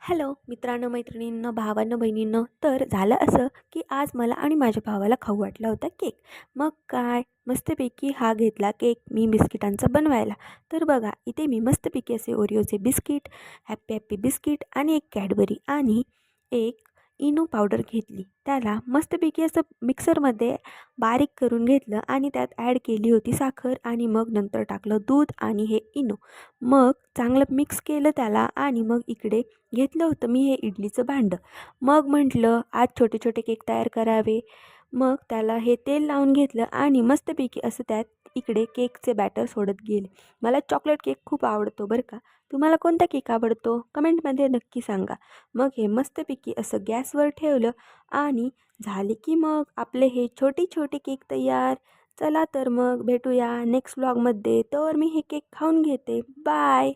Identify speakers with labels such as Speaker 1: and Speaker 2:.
Speaker 1: Hello मित्रांनो, मैत्रिणींनो, भावांनो, बहिणींनो. तर झालं असं की आज मला आणि माझ्या भावाला खाऊ वाटला होता केक. मग काय मस्तपैकी हा घेतला केक मी बिस्किटांचा बनवायला. तर बघा इथे मी मस्तपैकी असे ओरिओचे बिस्किट, हॅप्पी हॅप्पी बिस्किट आणि एक कॅडबरी आणि एक इनो पावडर घेतली. त्याला मस्तपैकी असं मिक्सरमध्ये बारीक करून घेतलं आणि त्यात ॲड केली होती साखर आणि मग नंतर टाकलं दूध आणि हे इनो. मग चांगलं मिक्स केलं त्याला आणि मग इकडे घेतलं होतं मी हे इडलीचं भांडं. मग म्हटलं आज छोटे छोटे केक तयार करावे. मग त्याला हे तेल लावून घेतलं आणि मस्तपैकी असं त्यात इकडे केकचे बॅटर सोडत गेले. मला चॉकलेट केक खूप आवडतो बरं का. तुम्हाला कोणता केक आवडतो कमेंटमध्ये नक्की सांगा. मग हे मस्तपैकी असं गॅसवर ठेवलं आणि झाले की मग आपले हे छोटे छोटे केक तयार. चला तर मग भेटूया नेक्स्ट व्लॉगमध्ये. तर मी हे केक खाऊन घेते. बाय.